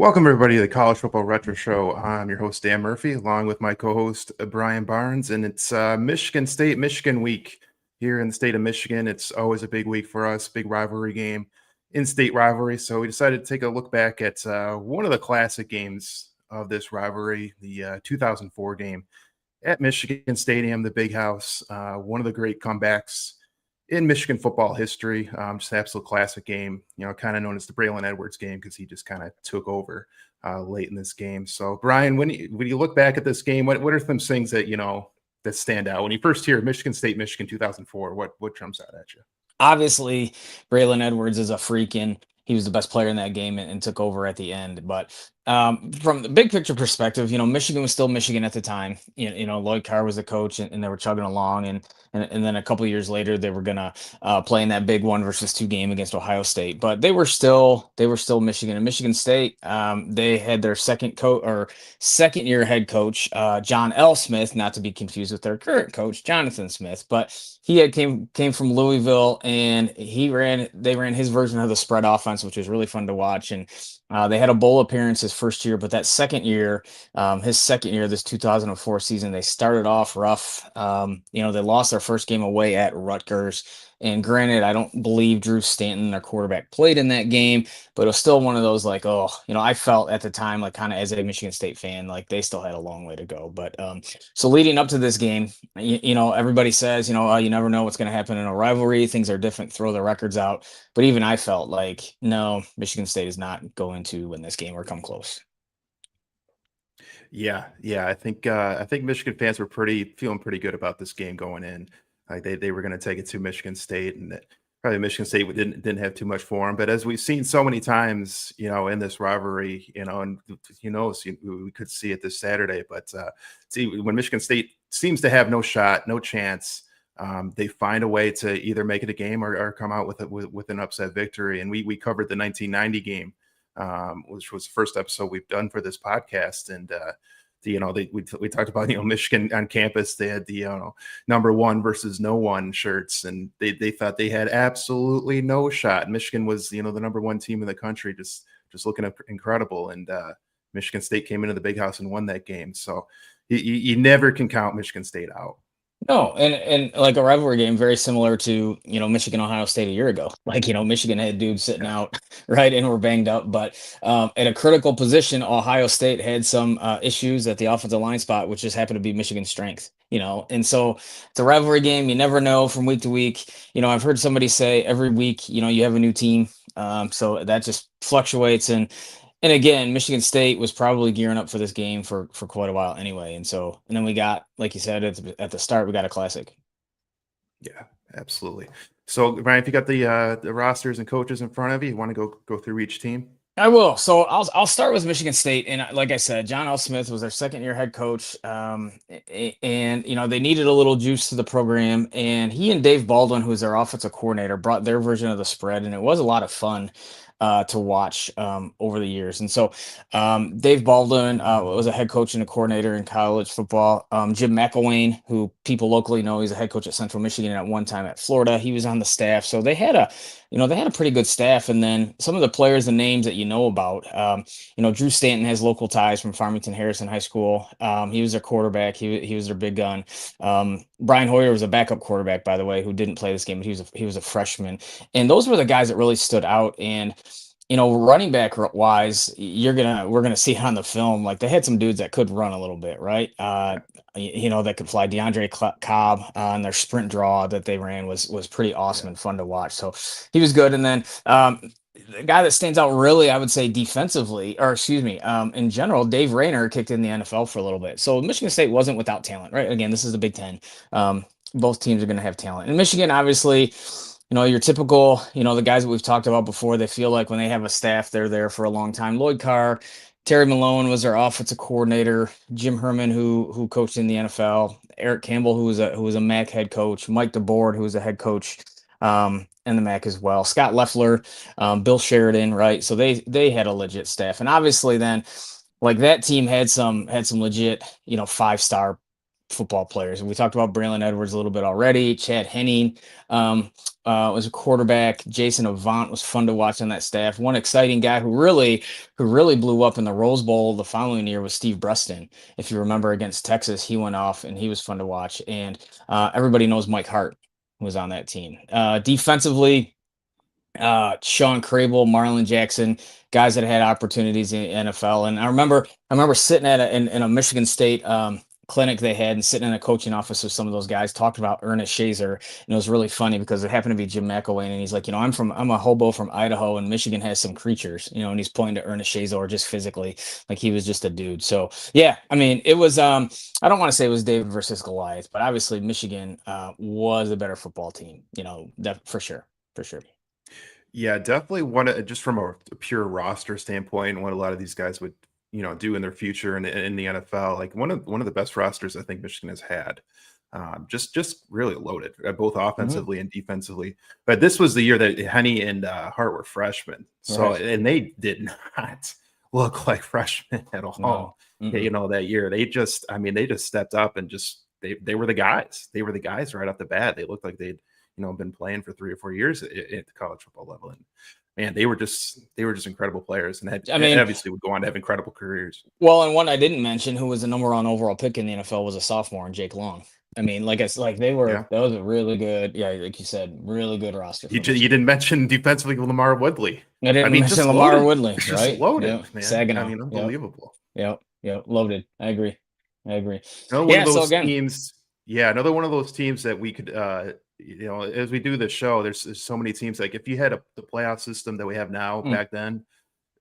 Welcome, everybody, to the College Football Retro Show. I'm your host, Dan Murphy, along with my co host, Brian Barnes. And it's Michigan State, Michigan week here in the state of Michigan. It's always a big week for us, big rivalry game, in state rivalry. So we decided to take a look back at one of the classic games of this rivalry, the 2004 game at Michigan Stadium, the Big House, one of the great comebacks in Michigan football history. Just an absolute classic game, kind of known as the Braylon Edwards game because he just kind of took over late in this game. So, Brian, when you look back at this game, what are some things that that stand out when you first hear Michigan State, Michigan 2004? What jumps out at you? Obviously, Braylon Edwards is a freak, and he was the best player in that game and took over at the end. But from the big picture perspective, Michigan was still Michigan at the time. Lloyd Carr was the coach, and they were chugging along. And then a couple of years later, they were gonna play in that big 1-2 game against Ohio State. But they were still Michigan. And Michigan State, they had their second year head coach, John L. Smith, not to be confused with their current coach, Jonathan Smith. But he came from Louisville, and they ran his version of the spread offense, which was really fun to watch. And they had a bowl appearance his first year, but that second year, his second year, this 2004 season, they started off rough. They lost their first game away at Rutgers. And granted, I don't believe Drew Stanton, their quarterback, played in that game, but it was still one of those like, I felt at the time, like kind of as a Michigan State fan, like they still had a long way to go. But so leading up to this game, everybody says, you never know what's going to happen in a rivalry. Things are different, throw the records out. But even I felt like, no, Michigan State is not going to win this game or come close. Yeah. I think Michigan fans were feeling pretty good about this game going in. Like they were going to take it to Michigan State, and that probably Michigan State didn't have too much for them. But as we've seen so many times, in this rivalry, and we could see it this Saturday. But see, when Michigan State seems to have no shot, no chance, they find a way to either make it a game or come out with an upset victory. And we covered the 1990 game, which was the first episode we've done for this podcast, and we talked about Michigan on campus. They had the number one versus no one shirts, and they thought they had absolutely no shot. Michigan was the number one team in the country, just looking incredible, and Michigan State came into the Big House and won that game. So you never can count Michigan State out. No, and like a rivalry game, very similar to, Michigan, Ohio State a year ago. Like, Michigan had dudes sitting out, right, and were banged up. But at a critical position, Ohio State had some issues at the offensive line spot, which just happened to be Michigan's strength, And so it's a rivalry game. You never know from week to week. I've heard somebody say every week, you have a new team. So that just fluctuates. And again, Michigan State was probably gearing up for this game for quite a while anyway. And then we got, like you said at the start, we got a classic. Yeah, absolutely. So, Brian, if you got the rosters and coaches in front of you, you want to go through each team? I will. So I'll start with Michigan State, and like I said, John L. Smith was their second year head coach, and they needed a little juice to the program, and he and Dave Baldwin, who was their offensive coordinator, brought their version of the spread, and it was a lot of fun to watch over the years. And so Dave Baldwin was a head coach and a coordinator in college football. Jim McElwain, who people locally know, he's a head coach at Central Michigan at one time at Florida. He was on the staff, so they had a pretty good staff. And then some of the players and names that about, Drew Stanton has local ties from Farmington Harrison High School. He was their quarterback. He was their big gun. Brian Hoyer was a backup quarterback, by the way, who didn't play this game, but he was a freshman. And those were the guys that really stood out. And running back wise, we're gonna see it on the film. Like they had some dudes that could run a little bit, right? That could fly. DeAndre Cobb on their sprint draw that they ran was pretty awesome and fun to watch. So he was good. And then the guy that stands out really, I would say defensively, or excuse me, in general, Dave Rayner kicked in the NFL for a little bit. So Michigan State wasn't without talent, right? Again, this is the Big Ten. Both teams are going to have talent. And Michigan, obviously, your typical, the guys that we've talked about before, they feel like when they have a staff, they're there for a long time. Lloyd Carr, Terry Malone was their offensive coordinator. Jim Herman, who coached in the NFL. Eric Campbell, who was a MAC head coach. Mike DeBoard, who was a head coach in the MAC as well. Scott Leffler, Bill Sheridan, right? So they had a legit staff. And obviously then, like that team had some legit, 5-star football players. And we talked about Braylon Edwards a little bit already. Chad Henning was a quarterback. Jason Avant was fun to watch on that staff. One exciting guy who really blew up in the Rose Bowl the following year was Steve Breston. If you remember, against Texas, he went off and he was fun to watch. And everybody knows Mike Hart, who was on that team. Defensively, Sean Crable, Marlon Jackson, guys that had opportunities in the NFL. And I remember sitting at in a Michigan State clinic they had, and sitting in a coaching office with some of those guys, talked about Ernest Shazer. And it was really funny because it happened to be Jim McElwain, and he's like, I'm a hobo from Idaho, and Michigan has some creatures, and he's pointing to Ernest Shazer just physically, like he was just a dude. So yeah, I mean, it was I don't want to say it was David versus Goliath, but obviously Michigan was a better football team, that for sure. Yeah, definitely just from a pure roster standpoint, what a lot of these guys would, do in their future in the NFL. Like one of the best rosters I think Michigan has had. Just really loaded, both offensively and defensively. But this was the year that Henny and Hart were freshmen. So and they did not look like freshmen at all. No. That year they just stepped up and they were the guys. They were the guys right off the bat. They looked like they'd been playing for 3 or 4 years at the college football level, and man, they were just incredible players, and obviously would go on to have incredible careers. Well, and one I didn't mention, who was the number 1 overall pick in the NFL, was a sophomore, and Jake Long. I mean, that was a really good, like you said, really good roster. You didn't mention defensively Lamar Woodley. I didn't mention Lamar Woodley, right? Just loaded, man. Saginaw. I mean, unbelievable. Yep, loaded. I agree. Another one of those teams. Yeah, another one of those teams that we could, as we do this show, there's so many teams. Like if you had the playoff system that we have now back then,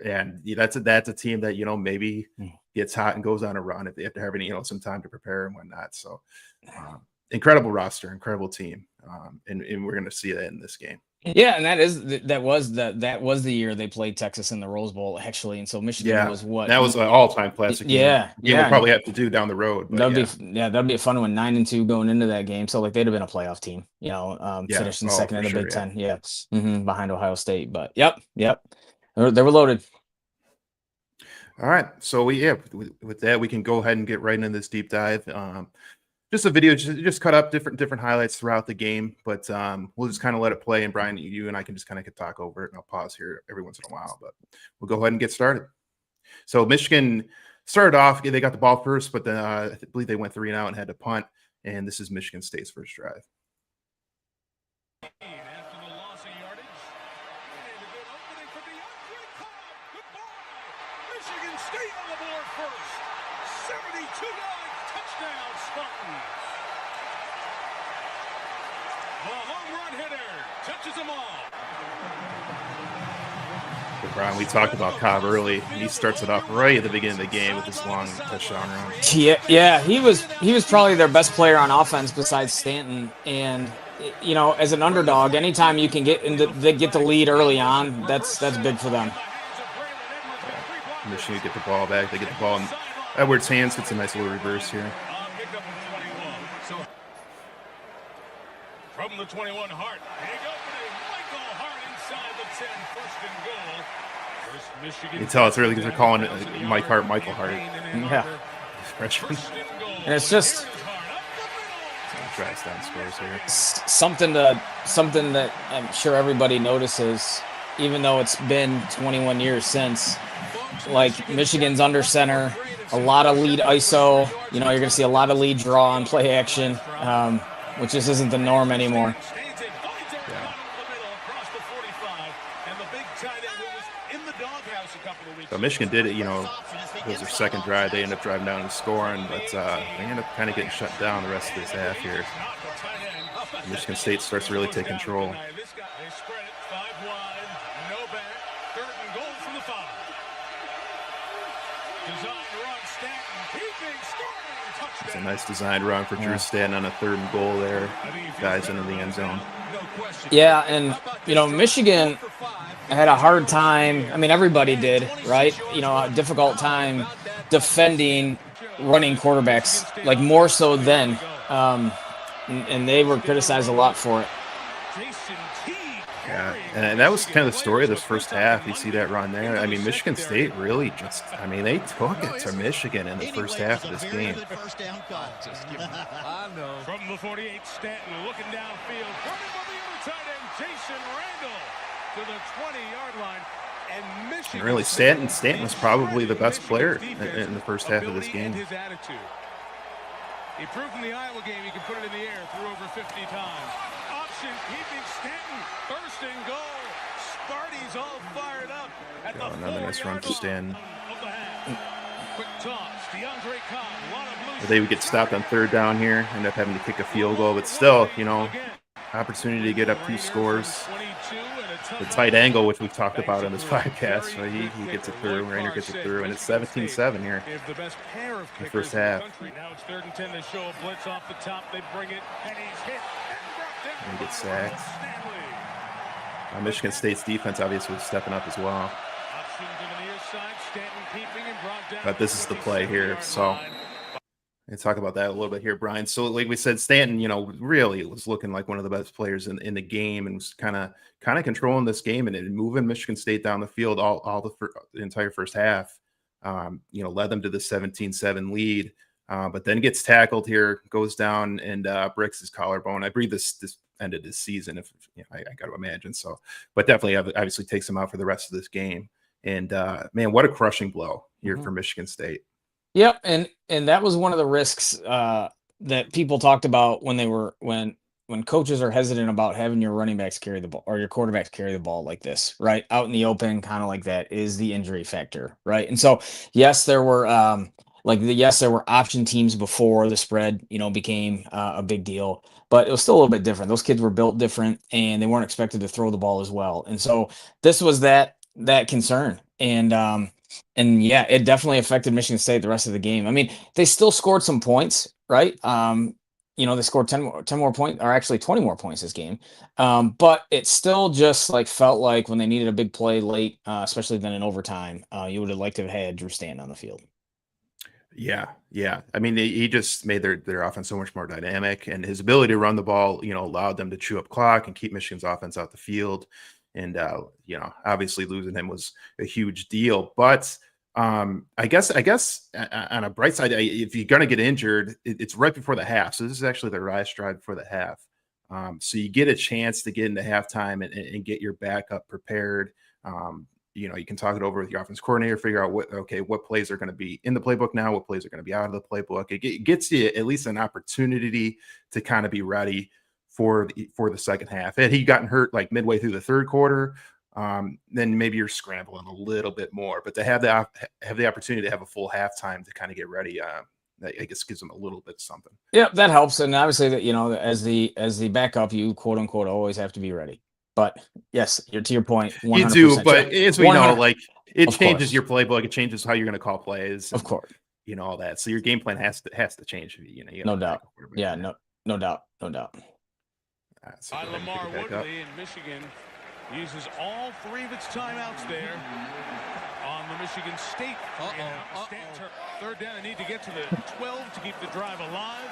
and that's a team that maybe gets hot and goes on a run if they have to have any some time to prepare and whatnot. So incredible roster, incredible team, and we're going to see that in this game. Yeah, and that was the year they played Texas in the Rose Bowl, actually, and so Michigan was what that was an all-time classic. We'll probably have to do down the road. But that'd be a fun one. 9-2 going into that game, so like they'd have been a playoff team, finishing second in the Big Ten, behind Ohio State. But yep, they were loaded. All right, so with that we can go ahead and get right into this deep dive. Just a video, just cut up different highlights throughout the game, but we'll just kind of let it play. And Brian, you and I can just kind of talk over it, and I'll pause here every once in a while, but we'll go ahead and get started. So Michigan started off, they got the ball first, but then I believe they went 3 and out and had to punt. And this is Michigan State's first drive. After the loss of yardage, and a good opening for DeAndre Cobb. Good ball. Michigan State on the board first. 72-yard touchdown, Spartans. The home run hitter touches them all. Brian, we talked about Cobb early. He starts it off right at the beginning of the game with this long touchdown run. Yeah, he was probably their best player on offense besides Stanton. And as an underdog, anytime you can get the lead early on, that's big for them. Yeah. Michigan get the ball back. They get the ball in Edwards' hands. Gets a nice little reverse here. From the 21, Hart. Big opening. Michael Hart inside the 10. First and goal. You can tell it's early because they're calling it Mike Hart, Michael Hart. Yeah. Freshman. And it's just drives down scores here. Something that I'm sure everybody notices, even though it's been 21 years since. Like Michigan's under center, a lot of lead ISO. You're going to see a lot of lead draw on play action, which just isn't the norm anymore. So Michigan did it, it was their second drive. They ended up driving down and scoring, but they ended up kind of getting shut down the rest of this half here. Michigan State starts to really take control. It's a nice designed run for Drew Stanton on a 3rd and goal there. Guys into the end zone. Yeah, and, Michigan had a hard time. I mean, everybody did, right? A difficult time defending running quarterbacks, like more so then. And they were criticized a lot for it. Yeah, and that was kind of the story of this first half. You see that run there. I mean, Michigan State really I mean, they took it to Michigan in the first half of this game. First down call. I know. From the 48, Stanton looking downfield. Running for the other tight end, Jason Randall to the 20-yard line. And Michigan. And really, Stanton was probably the best player in the first half of this game. His attitude. He proved in the Iowa game he can put it in the air through over 50 times. Option keeping Stanton. First and goal. Sparty's all fired up at the another nice run for Stanton. Quick toss. DeAndre Cobb. Lot of blue. They would get stopped on third down here, end up having to kick a field goal, but still, you know, opportunity to get up 2 scores. The tight angle, which we've talked about in this podcast, so he gets it through. Rainer gets it through, and it's 17-7 here in the first half. Now it's 3rd and 10. They show a blitz off the top. They bring it, and he's hit. And he gets sacked. Michigan State's defense obviously was stepping up as well. But this is the play here, so let's talk about that a little bit here, Brian. So like we said, Stanton, you know, really was looking like one of the best players in the game, and was kind of controlling this game and moving Michigan State down the field the entire first half. You know, led them to the 17-7 lead, but then gets tackled here, goes down and breaks his collarbone. I believe this ended his season, if you know, I got to imagine so, but definitely obviously takes him out for the rest of this game. And man, what a crushing blow here for Michigan State. Yep, and that was one of the risks that people talked about when coaches are hesitant about having your running backs carry the ball or your quarterbacks carry the ball like this, right? Out in the open, kind of like that, is the injury factor, right? And so, yes, there were there were option teams before the spread, you know, became a big deal, but it was still a little bit different. Those kids were built different, and they weren't expected to throw the ball as well. And so this was that concern, and yeah, it definitely affected Michigan State the rest of the game. I mean, they still scored some points, right? You know, they scored 10 more points, or actually 20 more points this game. But it still just like felt like when they needed a big play late, especially then in overtime, you would have liked to have had Drew Stanton on the field. Yeah. I mean, he just made their offense so much more dynamic, and his ability to run the ball, you know, allowed them to chew up clock and keep Michigan's offense out the field. And you know, obviously losing him was a huge deal. But I guess on a bright side, if you're going to get injured, it's right before the half. So this is actually the last drive before the half. So you get a chance to get into halftime and get your backup prepared. You know, you can talk it over with your offense coordinator, figure out what plays are going to be in the playbook now, what plays are going to be out of the playbook. It gets you at least an opportunity to kind of be ready for the second half. Had he gotten hurt like midway through the third quarter, then maybe you're scrambling a little bit more. But to have the opportunity to have a full halftime to kind of get ready, I guess gives them a little bit of something. Yeah, that helps. And obviously, that, you know, as the backup, you quote unquote always have to be ready. But yes, to your point, 100%. You do. But as we know, like it changes your playbook. It changes how you're going to call plays. Of course, you know all that. So your game plan has to change. You know, no doubt. Yeah, no doubt. So Lamar Woodley in Michigan uses all 3 of its timeouts there on the Michigan State. Third down, they need to get to the 12 to keep the drive alive.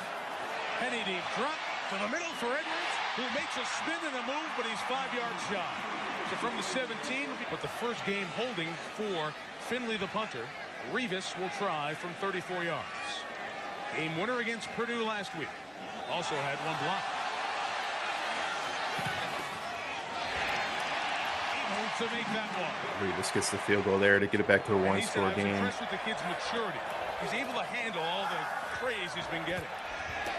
Penny deep drop to the middle for Edwards, who makes a spin and a move, but he's 5 yards shy. So from the 17, but the first game holding for Finley the punter. Revis will try from 34 yards. Game winner against Purdue last week. Also had 1 block. To make that one. Revis gets the field goal there to get it back to a 1-score game. Impressed with the kid's maturity. He's able to handle all the praise he's been getting.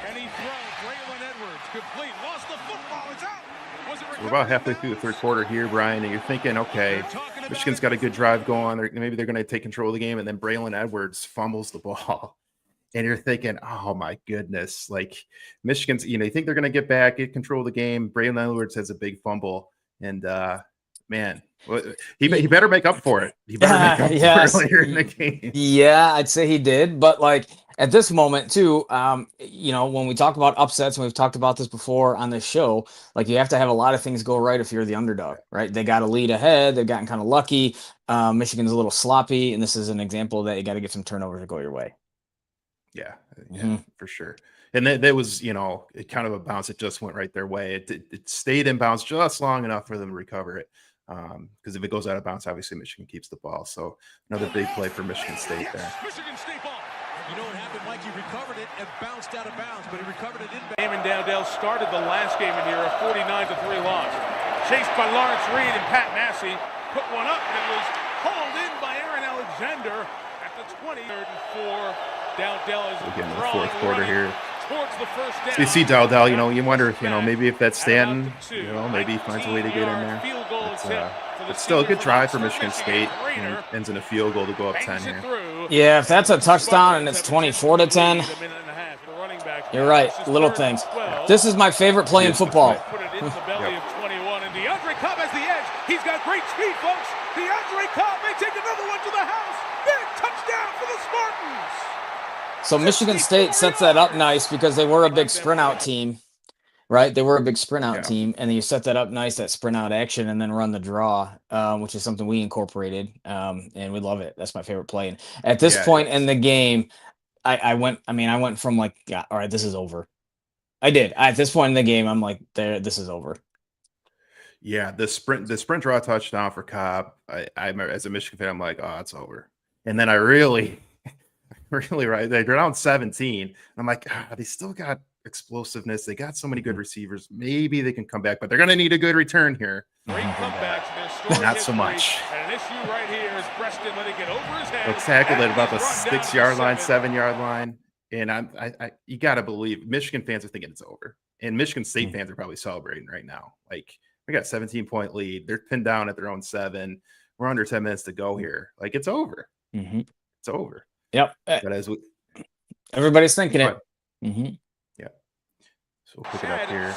And he throws. Braylon Edwards complete. Lost the football. It's out. So we're about halfway through the third quarter here, Brian, and you're thinking, okay, Michigan's got a good drive going. Maybe they're going to take control of the game, and then Braylon Edwards fumbles the ball. And you're thinking, oh my goodness, like Michigan's, you know, you think they're going to get back, get control of the game. Braylon Edwards has a big fumble, and man, he better make up for it. He better make up for it earlier in the game. Yeah, I'd say he did. But like at this moment too, you know, when we talk about upsets, and we've talked about this before on this show, like you have to have a lot of things go right if you're the underdog, right? They got a lead ahead. They've gotten kind of lucky. Michigan's a little sloppy, and this is an example that you got to get some turnovers to go your way. Yeah, for sure. And that was, it kind of a bounce. It just went right their way. It stayed in bounds just long enough for them to recover it. Because if it goes out of bounds, obviously Michigan keeps the ball. So another big play for Michigan State there. Michigan State ball. You know what happened, Mike? He recovered it and bounced out of bounds, but he recovered it in bounds. Damon Dowdell started the last game in here, a 49-3 loss. Chased by Lawrence Reed and Pat Massey. Put one up, and it was hauled in by Aaron Alexander at the 20. 3rd and 4. Dowdell is Again, the fourth quarter here. Towards the first down. So you see Dowdell, you wonder, maybe if that's Stanton, maybe he finds a way to get in there. But still a good drive for Michigan State. And ends in a field goal to go up 10 here. Yeah, if that's a touchdown and it's 24-10, you're right. Little things. This is my favorite play in football. Put it in the belly of 21, and DeAndre Cobb has the edge. He's got great speed, folks. DeAndre Cobb may take another one to the house. Big touchdown for the Spartans. So Michigan State sets that up nice because they were a big sprint out team, right? They were a big sprint out team, and then you set that up nice, that sprint out action, and then run the draw, which is something we incorporated, and we love it. That's my favorite play. And at this point in the game, I went from like, yeah, all right, this is over. I did. At this point in the game, I'm like, this is over. Yeah, the sprint draw touchdown for Cobb. I remember as a Michigan fan, I'm like, oh, it's over. And then I really right. They're down 17. And I'm like, they still got explosiveness. They got so many good receivers. Maybe they can come back, but they're going to need a good return here. Great comebacks. Not so much. And an issue right here is Preston letting it over his head. They'll tackle it about the 6-yard line, 7-yard line. And I you got to believe Michigan fans are thinking it's over. And Michigan State fans are probably celebrating right now. Like, we got 17-point lead. They're pinned down at their own 7. We're under 10 minutes to go here. Like, it's over. It's over. Yep. But Everybody's thinking it. Yeah. So we'll pick it up here.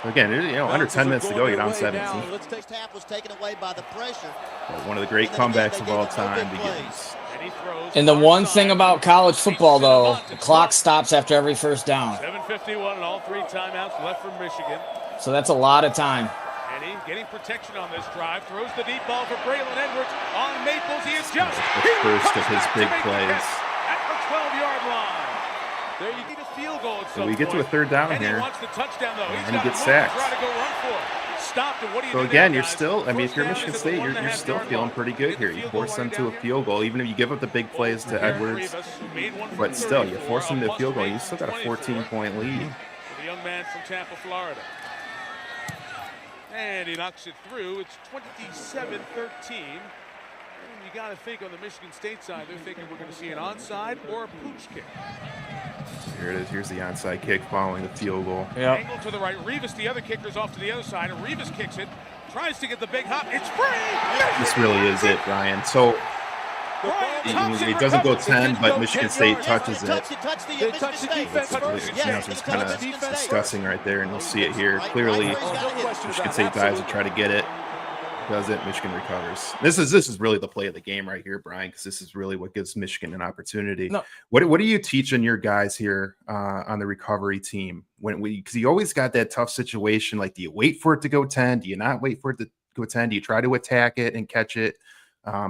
So again, under 10 minutes to go, you're down 17. First half was taken away by the pressure. But one of the great comebacks of all time begins. And the one thing about college football, though, the clock stops after every first down. 7:51 and all 3 timeouts left for Michigan. So that's a lot of time. And he's getting protection on this drive. Throws the deep ball for Braylon Edwards on Maples. He adjusts. The first of his big plays. At the 12-yard line. There you get a field goal at some we get to a third down and here. He wants the touchdown, though. And he gets sacked. Try to go run for it. Stopped. And what do you So do again, there, you're guys? still, if First you're down Michigan is at State, the you're still 1.5-yard feeling line. pretty good here. You force them to a field goal, even if you give up the big plays to Edwards. But still, you force them to a field goal. You still got a 14-point lead. The young man from Tampa, Florida. And he knocks it through. It's 27-13. And you got to think on the Michigan State side, they're thinking we're going to see an onside or a pooch kick. Here it is. Here's the onside kick following the field goal. Angle to the right. Revis, the other kicker's off to the other side. And Revis kicks it. Tries to get the big hop. It's free! This really is it, Brian. So it doesn't go 10, but Michigan State touches it. They touch the defense first. It's kind of discussing right there, and you'll see it here. Clearly, Michigan State dives to try to get it. Does it? Michigan recovers. This is really the play of the game right here, Brian, because this is really what gives Michigan an opportunity. No. What are you teaching your guys here on the recovery team? Because you always got that tough situation. Like, do you wait for it to go 10? Do you not wait for it to go 10? Do you try to attack it and catch it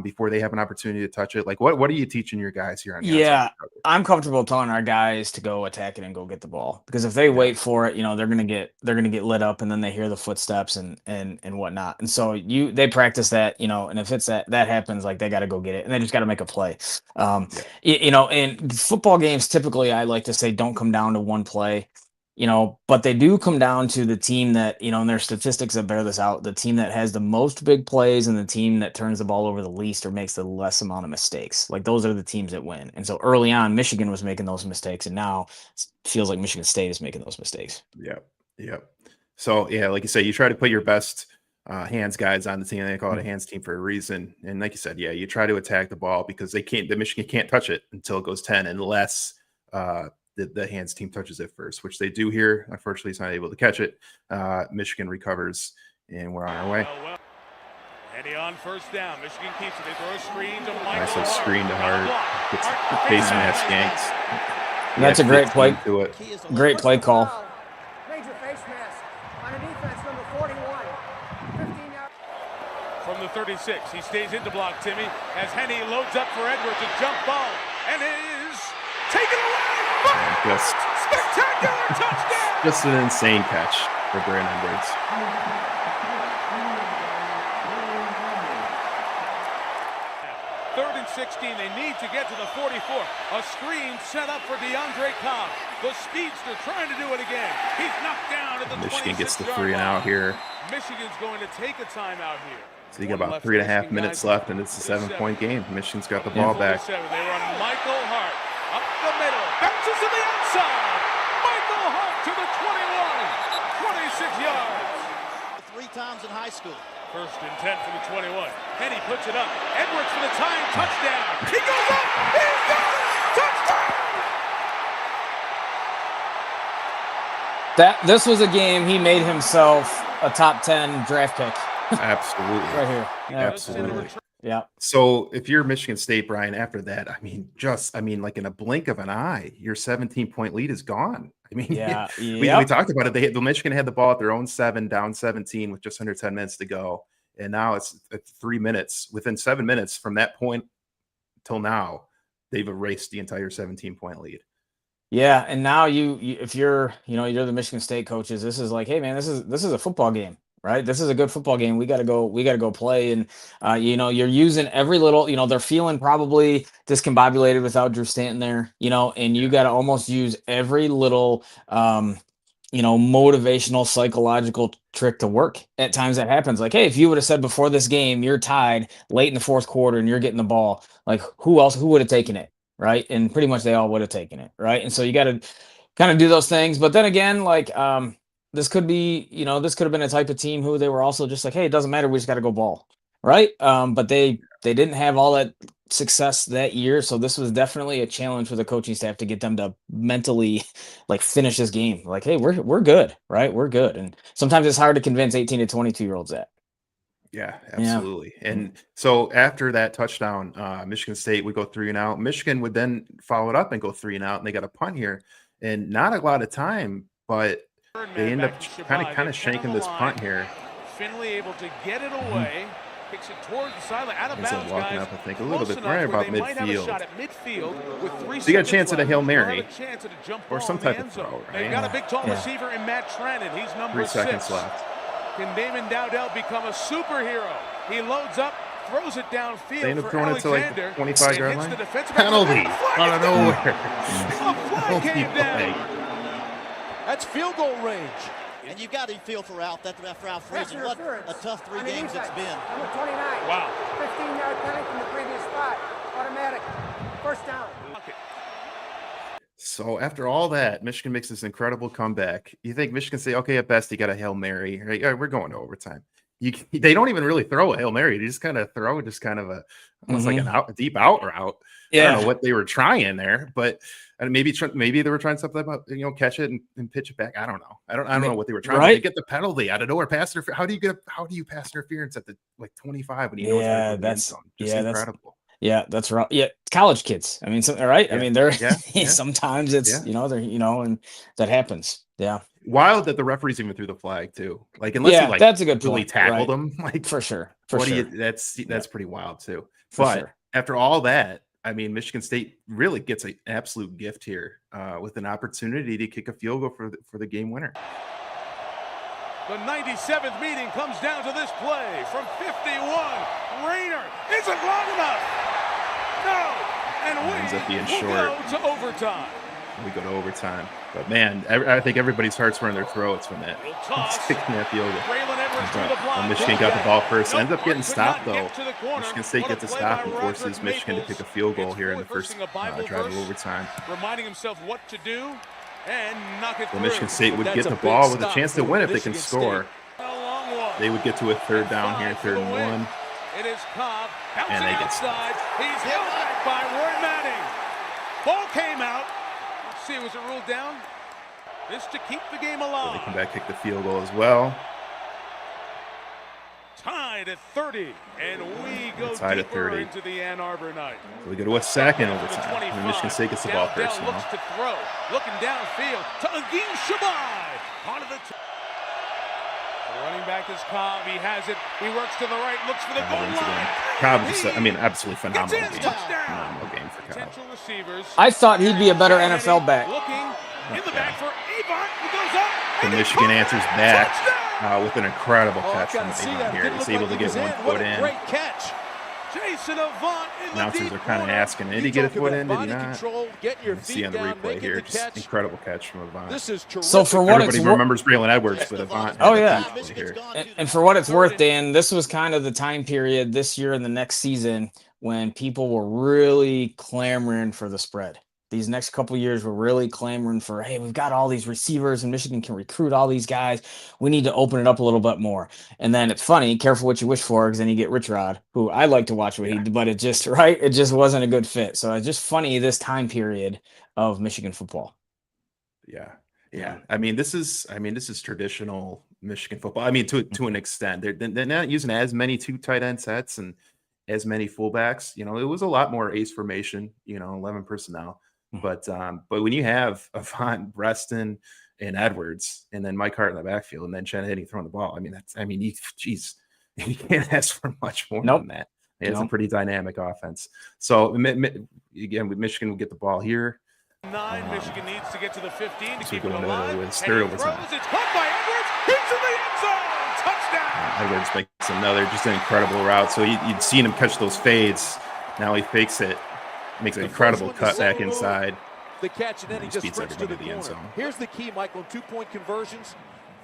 before they have an opportunity to touch it? Like, what are you teaching your guys here on the outside recovery? I'm comfortable telling our guys to go attack it and go get the ball, because if they wait for it, they're gonna get lit up, and then they hear the footsteps and whatnot. And so they practice that, and if it's that happens, like, they got to go get it, and they just got to make a play. In football games, typically I like to say don't come down to one play. But they do come down to the team that, and there's statistics that bear this out, the team that has the most big plays and the team that turns the ball over the least or makes the less amount of mistakes. Like, those are the teams that win. And so early on, Michigan was making those mistakes, and now it feels like Michigan State is making those mistakes. Yep. So, like you say, you try to put your best hands guys on the team. They call it a hands team for a reason. And like you said, you try to attack the ball because the Michigan can't touch it until it goes 10 unless the hands team touches it first, which they do here. Unfortunately, he's not able to catch it. Michigan recovers, and we're on our way. And he on first down. Michigan keeps it. They throw a screen to Michael. Nice little screen to Hart. Gets the face mask yanks. That's a great play. To it. Great play call. Major face mask on a defense number 41. 15 yards. From the 36, he stays in to block Timmy as Henny loads up for Edwards, a jump ball, and it is taken away. Just Spectacular touchdown! Just an insane catch for Brandon Briggs. Third and 16. They need to get to the 44. A screen set up for DeAndre Cobb. The speedster trying to do it again. He's knocked down at the Michigan gets the 26-yard 3 and out line. here. Michigan's going to take a timeout here. So you got about 3.5 minutes left, and it's a 7-point game. Michigan's got the ball back. They run Michael Hart up the middle, bounces to the outside. Michael Hart to the 21, 26 yards. 3 times in high school. First and 10 for the 21. Penny puts it up. Edwards for the tying touchdown. He goes up. He's got it. Touchdown. This was a game he made himself a top 10 draft pick. Absolutely. Right here. Yeah. Absolutely. Yeah. So if you're Michigan State, Brian, after that, like in a blink of an eye, your 17-point lead is gone. I mean, Yeah. we talked about it. The Michigan had the ball at their own 7, down 17 with just under 10 minutes to go. And now it's at 3 minutes. Within 7 minutes from that point till now, they've erased the entire 17-point lead. Yeah, and now if you're the Michigan State coaches, this is like, hey man, this is a football game, right? This is a good football game. We got to go play, and you're using every little, they're feeling probably discombobulated without Drew Stanton there, and you got to almost use every little motivational psychological trick to work. At times that happens. Like, hey, if you would have said before this game you're tied late in the fourth quarter and you're getting the ball, like who would have taken it? Right. And pretty much they all would have taken it. Right. And so you got to kind of do those things. But then again, like this could have been a type of team who they were also just like, hey, it doesn't matter. We just got to go ball. Right. But they didn't have all that success that year. So this was definitely a challenge for the coaching staff to get them to mentally like finish this game. Like, hey, we're good. Right. We're good. And sometimes it's hard to convince 18 to 22-year-olds that. Yeah, absolutely. Yeah. And so after that touchdown, Michigan State would go 3 and out. Michigan would then follow it up and go 3 and out, and they got a punt here, and not a lot of time, but they end up kind of shanking this punt here. Finley able to get it away, kicks it towards the sideline, out of bounds, walking guys. up, I think, a little bit right about midfield. So you got a chance at a Hail Mary or some type of throw, throw, right? They've got a big tall receiver in Matt Trannon. He's number 3 seconds left. Can Damon Dowdell become a superhero? He loads up, throws it downfield. They end up for throwing it to like the 25-yard line. Penalty out of nowhere. A flag came down. That's field goal range. And you got to feel for Ralph. That's for Ralph Friesen. What a tough 3 games it's been. Number 29. Wow. 15-yard penalty from the previous spot. Automatic. First down. So after all that, Michigan makes this incredible comeback. You think Michigan say, okay, at best, you got a Hail Mary. Right? All right, we're going to overtime. They don't even really throw a Hail Mary. They just kind of throw almost like a deep out route. Yeah. I don't know what they were trying there, but maybe they were trying something about, catch it and pitch it back. I don't know. I don't know what they were trying. Right. They get the penalty out of nowhere. Pass interference. How do you pass interference at the 25 when you know it's that's incredible. Yeah, that's right. Yeah, college kids. I mean, right? Yeah. I mean, they're yeah. sometimes it's and that happens. Yeah. Wild that the referees even threw the flag too. Like unless he that's a good really point. tackled them. Like for sure. That's pretty wild too. But after all that, I mean, Michigan State really gets an absolute gift here with an opportunity to kick a field goal for the game winner. The 97th meeting comes down to this play from 51. Rayner isn't long enough. No, and ends up being will short. go to overtime. We go to overtime. But man, I think everybody's hearts were in their throats when that kicking that field goal. Michigan got the ball first. Ends up getting stopped though. Michigan State gets a stop and forces Michigan to kick a field goal here in the first drive of overtime. Reminding himself what to do and knock it through. Michigan State would get the ball with a chance to win if they can score. They would get to a third down here, 3rd and 1. It is Cobb, and they get outside. He's held back by Roy Manning. Ball came out. Let's see, was it ruled down? This to keep the game alive. So they come back, kick the field goal as well. Tied at 30, and we go tied at 30 into the Ann Arbor night. So we go to a second overtime. And Michigan State gets the ball first. Looks to throw, looking downfield to Agim Shabai. Part of the running back is Cobb. He has it. He works to the right, looks for the goal line. Cobb just, absolutely phenomenal game. Phenomenal game for Cobb. Receivers. I thought he'd be a better NFL back. Looking In the back for Avant, who goes up. So and Michigan it's answers caught. back Touchdown! with an incredible Oh, I catch from gotta see Avant that. here. Didn't He's look able like to he get was one in. foot What a in. great catch. Jason Avant in the Announcers deep are kind of corner. asking, did he You get a talk foot about in? Did he body not? control, getting your You see feet on the down, replay making here, the just catch. incredible catch from Avant. This is terrific. So for what Everybody it's remembers Braylon Edwards, but Avant Avant. is Oh, had a yeah. huge play Michigan's here. gone And, to and the for what it's Third worth, and- Dan, this was kind of the time period this year and the next season when people were really clamoring for the spread. These next couple years, we're really clamoring for, hey, we've got all these receivers and Michigan can recruit all these guys. We need to open it up a little bit more. And then it's funny, careful what you wish for, because then you get Rich Rod, who I like to watch what he did, but it just, right, it just wasn't a good fit. So it's just funny this time period of Michigan football. Yeah. Yeah. I mean, this is traditional Michigan football. I mean, to an extent. They're not using as many two tight end sets and as many fullbacks. You know, it was a lot more ace formation, 11 personnel. But when you have Avant, Breston, and Edwards, and then Mike Hart in the backfield, and then Chen Hitting throwing the ball, you can't ask for much more Nope. than that. It's a Nope. pretty dynamic offense. So again, with Michigan will get the ball here. 9, Michigan needs to get to the 15 to So keep we it go into alive. with And third he overtime. throws, it's caught by Edwards. He's in the end zone. Touchdown. Edwards makes another just an incredible route. So you'd seen him catch those fades. Now he fakes it, makes an incredible cut back inside. The catch, and then he He just speeds sprints to the everybody to the end corner. zone. Here's the key, Michael, 2-point conversions.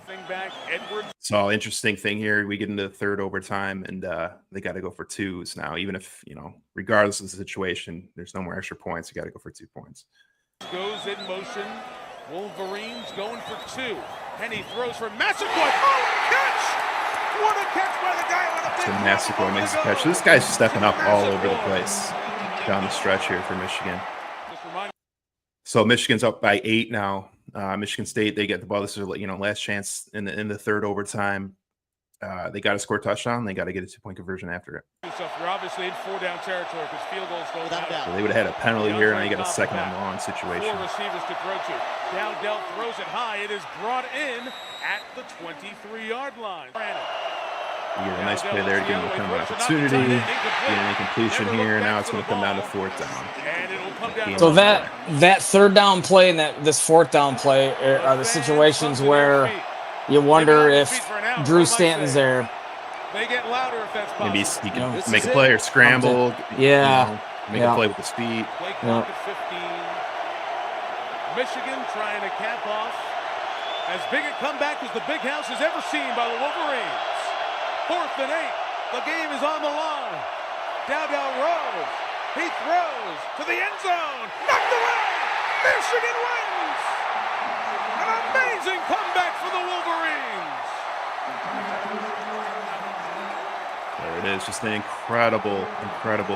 Thing back, Edwards. So interesting thing here. We get into the third overtime, and they got to go for twos now. Even if regardless of the situation, there's no more extra points. You got to go for 2 points. Goes in motion. Wolverines going for 2. And he throws for Massaquoi. Oh, catch! What a catch by the guy on a So big Massaquoi run makes the to catch. go. This guy's stepping up all over the Massaquoi. place down the stretch here for Michigan. Just remind So Michigan's up by 8 now. Michigan State, they get the ball. This is last chance in the third overtime. They got to score a touchdown. They got to get a 2-point conversion after it. yourself. You're obviously in 4-down territory because field goals don't Without a matter. doubt. So they would have had a penalty here, and they got a DeAndre second Cobb and long back. situation. 4 receivers to throw to. Dowdell throws it high. It is brought in at the 23-yard line. You get a nice play there to give them a kind of an opportunity. Get an incompletion here. Now it's going to come down to 4th down. And it'll come down So to that third down play and this fourth down play are the situations where you wonder if Drew Stanton's there. They get louder if that's possible. Maybe he can This make is a play it. or scramble. Yeah. Make Yeah. a play with his feet. Play clock at 15. Michigan trying to cap off as big a comeback as the Big House has ever seen by the Wolverines. 4th and 8. The game is on the line. Dowdell rolls. He throws to the end zone. Knocked away. Michigan wins. An amazing comeback for the Wolverines. There it is. Just an incredible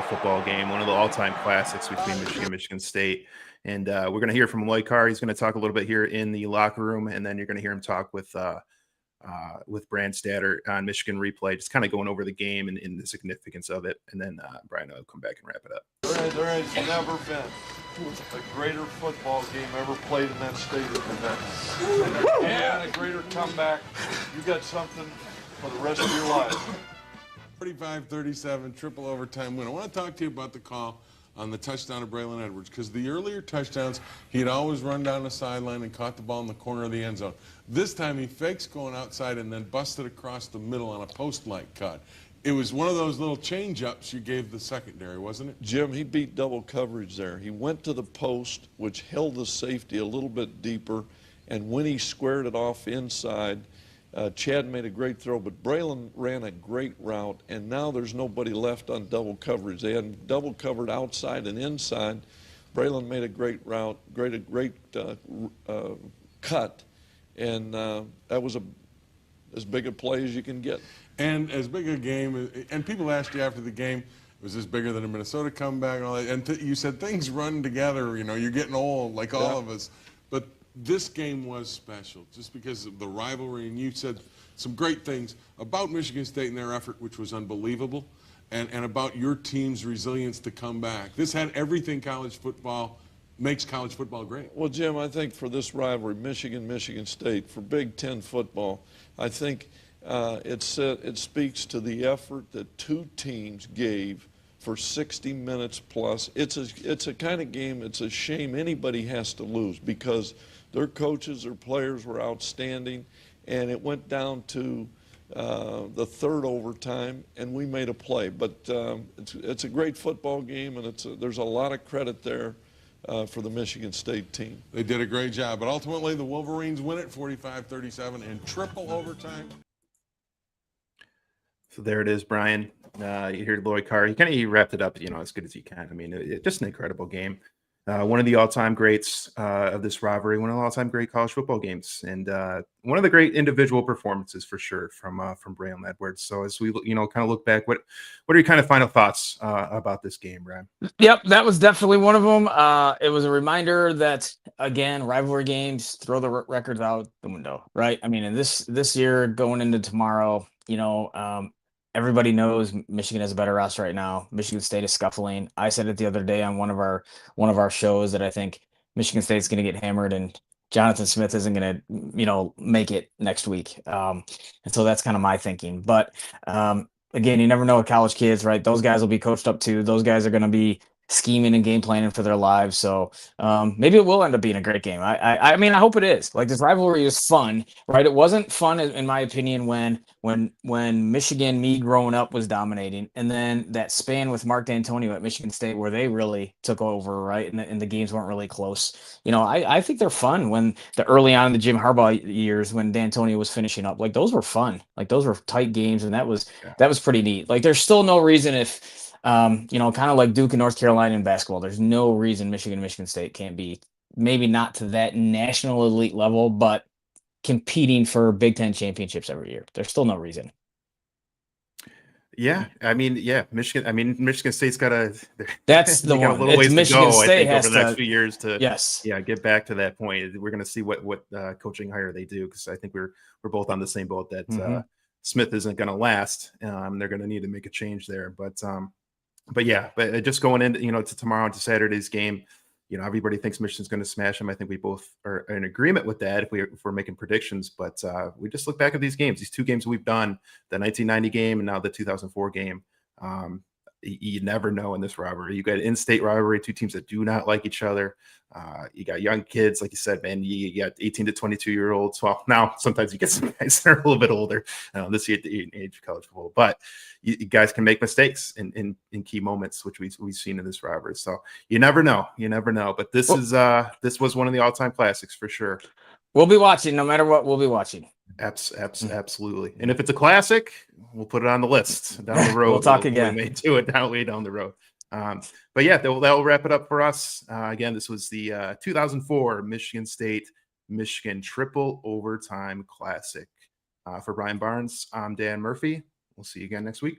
football game. One of the all-time classics between Michigan and Michigan State. And we're going to hear from Lloyd Carr. He's going to talk a little bit here in the locker room, and then you're going to hear him talk with Brandstatter on Michigan Replay, just kind of going over the game and the significance of it. And then Brian will come back and wrap it up. There has never been a greater football game ever played in that stadium than that. And a greater comeback. You got something for the rest of your life. 45-37, triple overtime win. I want to talk to you about the call on the touchdown of Braylon Edwards, because the earlier touchdowns, he'd always run down the sideline and caught the ball in the corner of the end zone. This time he fakes going outside and then busted across the middle on a post-like cut. It was one of those little change-ups you gave the secondary, wasn't it? Jim, he beat double coverage there. He went to the post, which held the safety a little bit deeper, and when he squared it off inside, Chad made a great throw, but Braylon ran a great route, and now there's nobody left on double coverage. They had double covered outside and inside. Braylon made a great route, great cut, and that was as big a play as you can get. And as big a game, and people asked you after the game, was this bigger than a Minnesota comeback and all that? And you said things run together, you're getting old like all of us. But this game was special just because of the rivalry, and you said some great things about Michigan State and their effort, which was unbelievable, and about your team's resilience to come back. This had everything college football makes college football great. Well, Jim, I think for this rivalry, Michigan State, for Big Ten football, I think it speaks to the effort that two teams gave for 60 minutes plus. It's a kind of game, it's a shame anybody has to lose because their coaches or players were outstanding, and it went down to the third overtime, and we made a play. But it's a great football game, and there's a lot of credit there for the Michigan State team. They did a great job, but ultimately the Wolverines win it 45-37 in triple overtime. So there it is, Brian. You hear Lloyd Carr. He wrapped it up, as good as he can. I mean, just an incredible game. One of the all-time greats of this rivalry, one of the all-time great college football games, and one of the great individual performances for sure from Braylon Edwards. So as we kind of look back, what are your kind of final thoughts about this game, Brian? Yep, that was definitely one of them. It was a reminder that, again, rivalry games throw the records out the window, right? I mean, and this year going into tomorrow, everybody knows Michigan has a better roster right now. Michigan State is scuffling. I said it the other day on one of our shows that I think Michigan State's going to get hammered and Jonathan Smith isn't going to, make it next week. And so that's kind of my thinking. But again, you never know with college kids, right? Those guys will be coached up too. Those guys are going to be scheming and game planning for their lives. So maybe it will end up being a great game. I mean, I hope it is. Like, this rivalry is fun, right? It wasn't fun, in my opinion, when Michigan, me growing up, was dominating, and then that span with Mark D'Antonio at Michigan State where they really took over, right? And the games weren't really close. I think they're fun when the early on in the Jim Harbaugh years when D'Antonio was finishing up. Like, those were fun. Like, those were tight games, and that was pretty neat. Like, there's still no reason if kind of like Duke and North Carolina in basketball, there's no reason Michigan State can't be, maybe not to that national elite level, but competing for Big Ten championships every year. There's still no reason. Yeah, I mean, Michigan State's got that's the one. A little ways Michigan to go, State I think, has over the next few years to get back to that point. We're going to see what coaching hire they do, because I think we're both on the same boat that Smith isn't going to last. They're going to need to make a change there, but just going into to tomorrow, to Saturday's game, everybody thinks Michigan's going to smash them. I think we both are in agreement with that if we're making predictions. But we just look back at these games, these two games we've done, the 1990 game and now the 2004 game. You never know in this rivalry. You got an in-state rivalry, two teams that do not like each other. You got young kids, like you said, man. You got 18 to 22-year-olds. Well, now sometimes you get some guys that are a little bit older. This year at the age of college football, but you guys can make mistakes in key moments, which we've seen in this rivalry. So you never know. But this was one of the all-time classics for sure. We'll be watching, no matter what. We'll be watching. Absolutely. And if it's a classic, we'll put it on the list down the road. We'll talk again. We may do it way down the road. But yeah, that'll wrap it up for us. Again, this was the 2004 Michigan State Michigan triple overtime classic. For Brian Barnes, I'm Dan Murphy. We'll see you again next week.